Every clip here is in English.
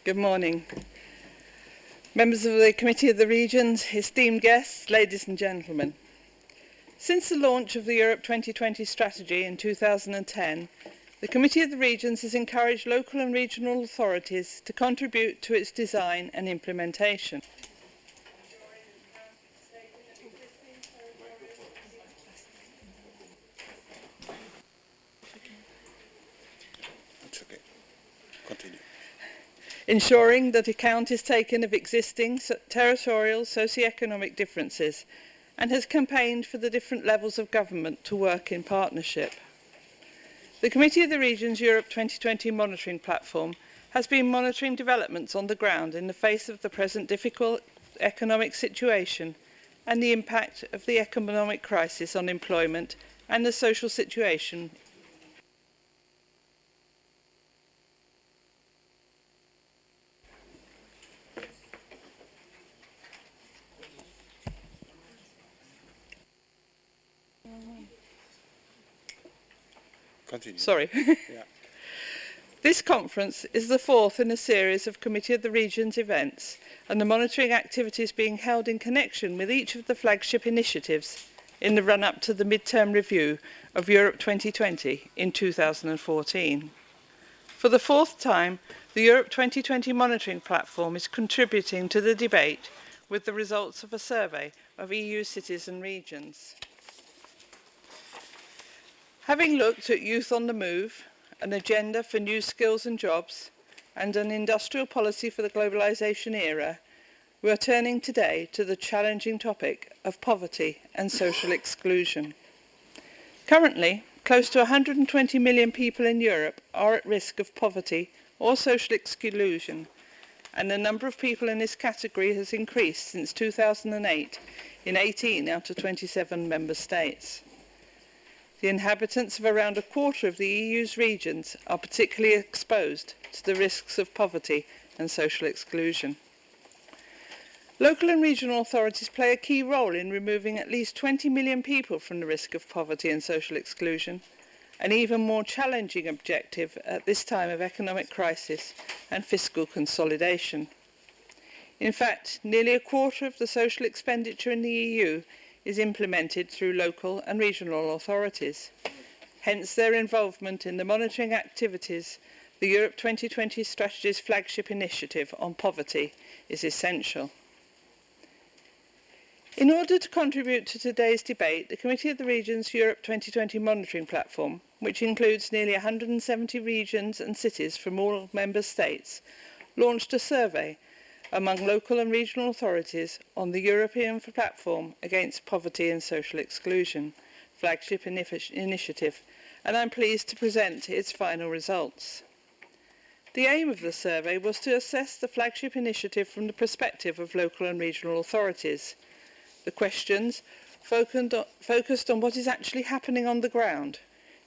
Good morning. Members of the Committee of the Regions, esteemed guests, ladies and gentlemen. Since the launch of the Europe 2020 strategy in 2010, the Committee of the Regions has encouraged local and regional authorities to contribute to its design and implementation. It's okay. Continue. Ensuring that account is taken of existing territorial socio-economic differences, and has campaigned for the different levels of government to work in partnership. The Committee of the Regions Europe 2020 monitoring platform has been monitoring developments on the ground in the face of the present difficult economic situation and the impact of the economic crisis on employment and the social situation. Continue. Sorry. Yeah. This conference is the fourth in a series of Committee of the Regions events, and the monitoring activities being held in connection with each of the flagship initiatives in the run-up to the mid-term review of Europe 2020 in 2014. For the fourth time, the Europe 2020 monitoring platform is contributing to the debate with the results of a survey of EU cities and regions. Having looked at youth on the move, an agenda for new skills and jobs, and an industrial policy for the globalisation era, we are turning today to the challenging topic of poverty and social exclusion. Currently, close to 120 million people in Europe are at risk of poverty or social exclusion, and the number of people in this category has increased since 2008 in 18 out of 27 member states. The inhabitants of around a quarter of the EU's regions are particularly exposed to the risks of poverty and social exclusion. Local and regional authorities play a key role in removing at least 20 million people from the risk of poverty and social exclusion, an even more challenging objective at this time of economic crisis and fiscal consolidation. In fact, nearly a quarter of the social expenditure in the EU is implemented through local and regional authorities. Hence, their involvement in the monitoring activities, the Europe 2020 strategy's flagship initiative on poverty, is essential. In order to contribute to today's debate, the Committee of the Regions Europe 2020 monitoring platform, which includes nearly 170 regions and cities from all member states, launched a survey among local and regional authorities on the European Platform Against Poverty and Social Exclusion, flagship initiative, and I'm pleased to present its final results. The aim of the survey was to assess the flagship initiative from the perspective of local and regional authorities. The questions focused on what is actually happening on the ground,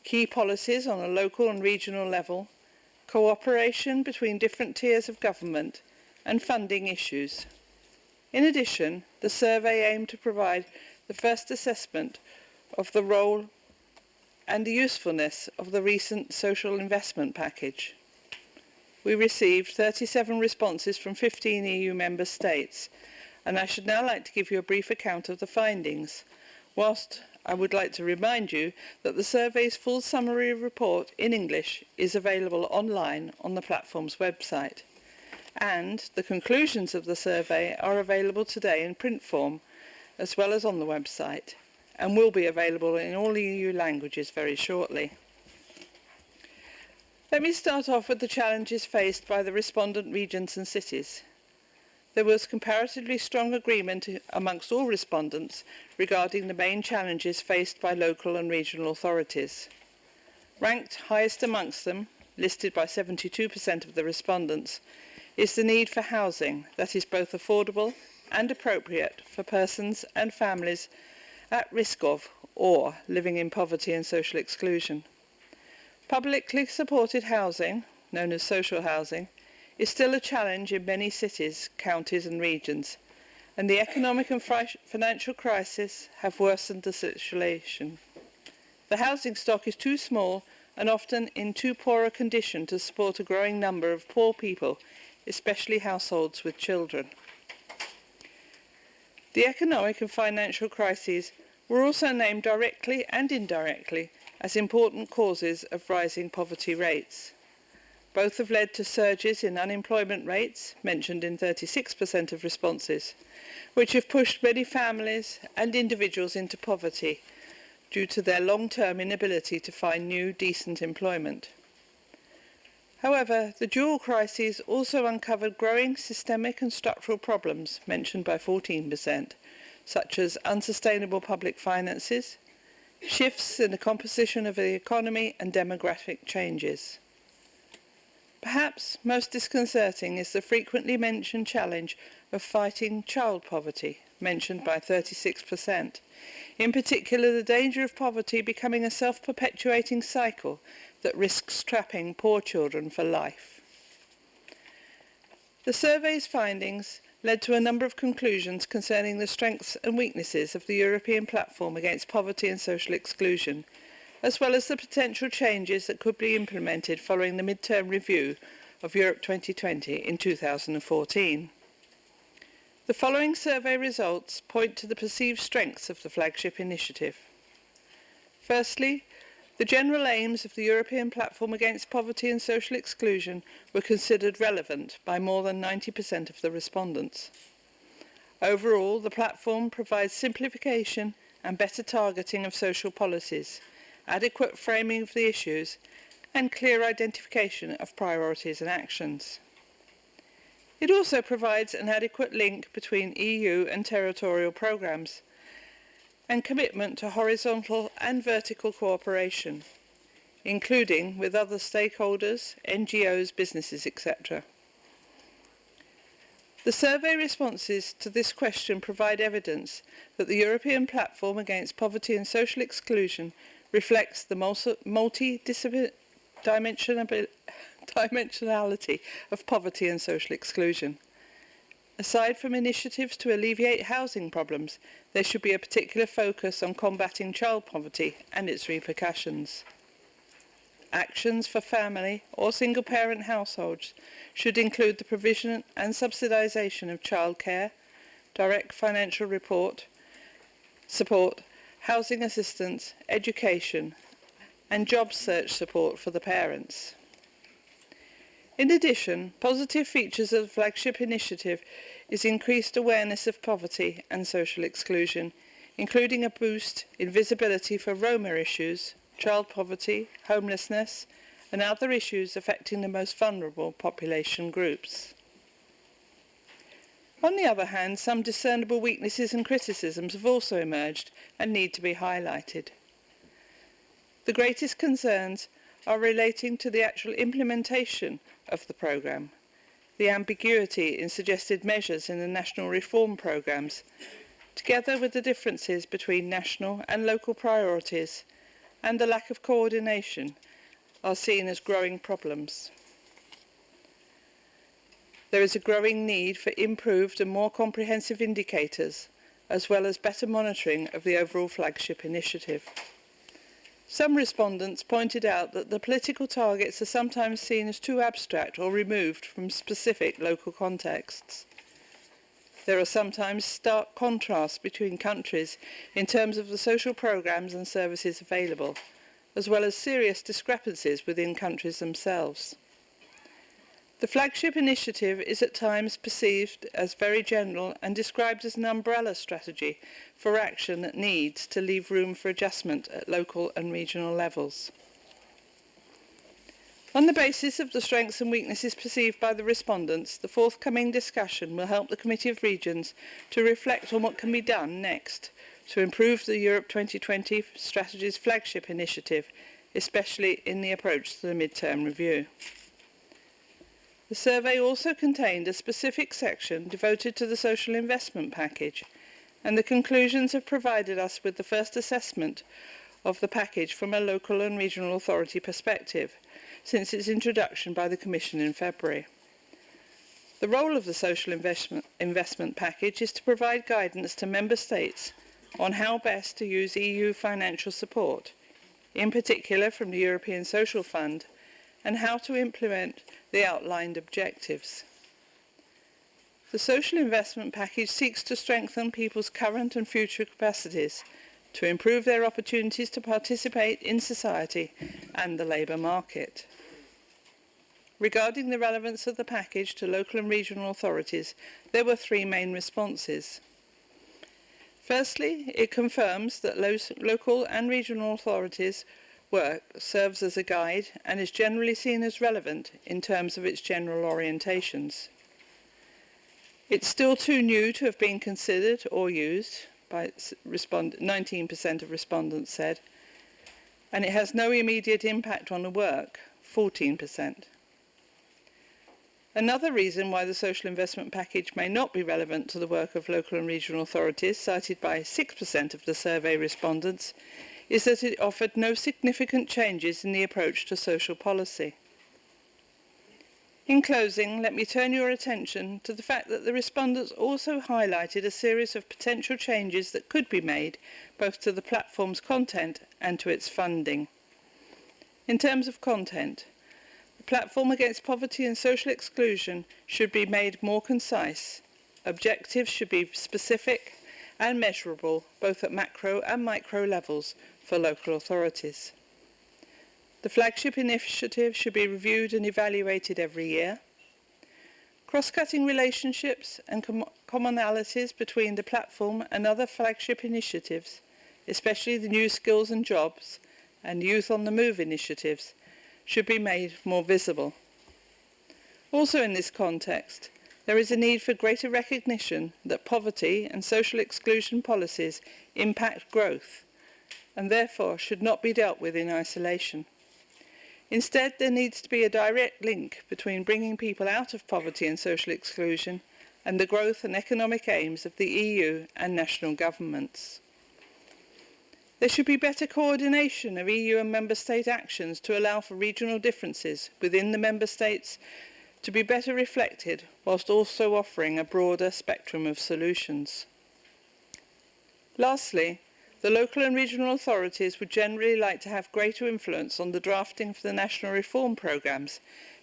key policies on a local and regional level, cooperation between different tiers of government, and funding issues. In addition, the survey aimed to provide the first assessment of the role and the usefulness of the recent social investment package. We received 37 responses from 15 EU member states, and I should now like to give you a brief account of the findings, whilst I would like to remind you that the survey's full summary report in English is available online on the platform's website. And the conclusions of the survey are available today in print form, as well as on the website, and will be available in all EU languages very shortly. Let me start off with the challenges faced by the respondent regions and cities. There was comparatively strong agreement amongst all respondents regarding the main challenges faced by local and regional authorities. Ranked highest amongst them, listed by 72% of the respondents, is the need for housing that is both affordable and appropriate for persons and families at risk of or living in poverty and social exclusion. Publicly supported housing, known as social housing, is still a challenge in many cities, counties and regions, and the economic and financial crisis have worsened the situation. The housing stock is too small and often in too poor a condition to support a growing number of poor people especially households with children. The economic and financial crises were also named directly and indirectly as important causes of rising poverty rates. Both have led to surges in unemployment rates, mentioned in 36% of responses, which have pushed many families and individuals into poverty due to their long-term inability to find new, decent employment. However, the dual crises also uncovered growing systemic and structural problems, mentioned by 14%, such as unsustainable public finances, shifts in the composition of the economy and demographic changes. Perhaps most disconcerting is the frequently mentioned challenge of fighting child poverty, mentioned by 36%. In particular, the danger of poverty becoming a self-perpetuating cycle that risks trapping poor children for life. The survey's findings led to a number of conclusions concerning the strengths and weaknesses of the European platform against poverty and social exclusion, as well as the potential changes that could be implemented following the mid-term review of Europe 2020 in 2014. The following survey results point to the perceived strengths of the flagship initiative. Firstly, the general aims of the European Platform Against Poverty and Social Exclusion were considered relevant by more than 90% of the respondents. Overall, the platform provides simplification and better targeting of social policies, adequate framing of the issues, and clear identification of priorities and actions. It also provides an adequate link between EU and territorial programmes and commitment to horizontal and vertical cooperation, including with other stakeholders, NGOs, businesses, etc. The survey responses to this question provide evidence that the European Platform Against Poverty and Social Exclusion reflects the multi-dimensionality of poverty and social exclusion. Aside from initiatives to alleviate housing problems, there should be a particular focus on combating child poverty and its repercussions. Actions for family or single-parent households should include the provision and subsidisation of childcare, direct financial support, housing assistance, education, and job search support for the parents. In addition, positive features of the flagship initiative is increased awareness of poverty and social exclusion, including a boost in visibility for Roma issues, child poverty, homelessness, and other issues affecting the most vulnerable population groups. On the other hand, some discernible weaknesses and criticisms have also emerged and need to be highlighted. The greatest concerns are relating to the actual implementation of the programme, the ambiguity in suggested measures in the national reform programmes, together with the differences between national and local priorities, and the lack of coordination, are seen as growing problems. There is a growing need for improved and more comprehensive indicators, as well as better monitoring of the overall flagship initiative. Some respondents pointed out that the political targets are sometimes seen as too abstract or removed from specific local contexts. There are sometimes stark contrasts between countries in terms of the social programmes and services available, as well as serious discrepancies within countries themselves. The flagship initiative is at times perceived as very general and described as an umbrella strategy for action that needs to leave room for adjustment at local and regional levels. On the basis of the strengths and weaknesses perceived by the respondents, the forthcoming discussion will help the Committee of Regions to reflect on what can be done next to improve the Europe 2020 strategy's flagship initiative, especially in the approach to the mid-term review. The survey also contained a specific section devoted to the social investment package, and the conclusions have provided us with the first assessment of the package from a local and regional authority perspective, since its introduction by the Commission in February. The role of the social investment package is to provide guidance to Member States on how best to use EU financial support, in particular from the European Social Fund, and how to implement the outlined objectives. The social investment package seeks to strengthen people's current and future capacities, to improve their opportunities to participate in society and the labour market. Regarding the relevance of the package to local and regional authorities, there were three main responses. Firstly, it confirms that local and regional authorities' work serves as a guide and is generally seen as relevant in terms of its general orientations. It's still too new to have been considered or used, by 19% of respondents said, and it has no immediate impact on the work, 14%. Another reason why the social investment package may not be relevant to the work of local and regional authorities, cited by 6% of the survey respondents, is that it offered no significant changes in the approach to social policy. In closing, let me turn your attention to the fact that the respondents also highlighted a series of potential changes that could be made, both to the platform's content and to its funding. In terms of content, the platform against poverty and social exclusion should be made more concise. Objectives should be specific and measurable, both at macro and micro levels for local authorities. The flagship initiative should be reviewed and evaluated every year. Cross-cutting relationships and commonalities between the platform and other flagship initiatives, especially the New Skills and Jobs and Youth on the Move initiatives, should be made more visible. Also in this context, there is a need for greater recognition that poverty and social exclusion policies impact growth and therefore should not be dealt with in isolation. Instead, there needs to be a direct link between bringing people out of poverty and social exclusion and the growth and economic aims of the EU and national governments. There should be better coordination of EU and Member State actions to allow for regional differences within the Member States to be better reflected, whilst also offering a broader spectrum of solutions. Lastly, the local and regional authorities would generally like to have greater influence on the drafting for the national reform programmes,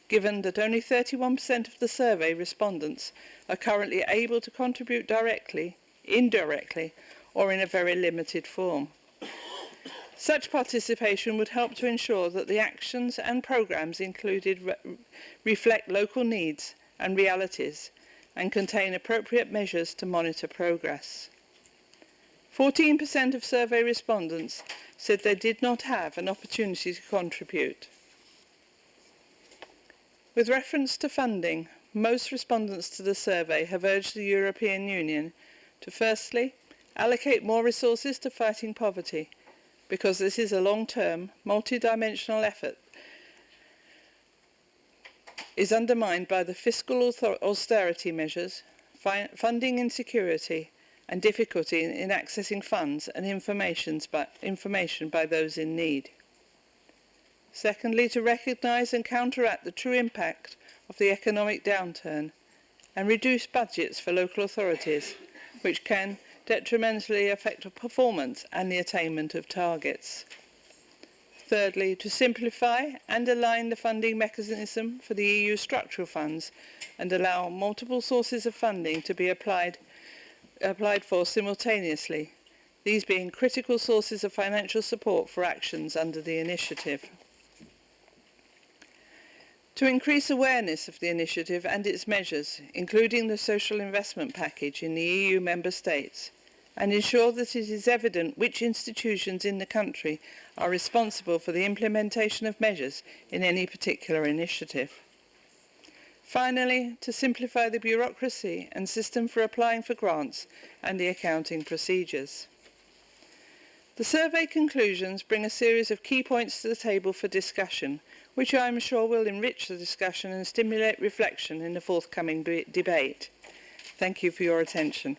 given that only 31% of the survey respondents are currently able to contribute directly, indirectly, or in a very limited form. Such participation would help to ensure that the actions and programmes included reflect local needs and realities and contain appropriate measures to monitor progress. 14% of survey respondents said they did not have an opportunity to contribute. With reference to funding, most respondents to the survey have urged the European Union to firstly allocate more resources to fighting poverty, because this is a long-term, multi-dimensional effort, is undermined by the fiscal austerity measures, funding insecurity, and difficulty in accessing funds and information by those in need. Secondly, to recognise and counteract the true impact of the economic downturn and reduce budgets for local authorities, which can detrimentally affect performance and the attainment of targets. Thirdly, to simplify and align the funding mechanism for the EU structural funds and allow multiple sources of funding to be applied for simultaneously, these being critical sources of financial support for actions under the initiative. To increase awareness of the initiative and its measures, including the social investment package in the EU member states, and ensure that it is evident which institutions in the country are responsible for the implementation of measures in any particular initiative. Finally, to simplify the bureaucracy and system for applying for grants and the accounting procedures. The survey conclusions bring a series of key points to the table for discussion, which I am sure will enrich the discussion and stimulate reflection in the forthcoming debate. Thank you for your attention.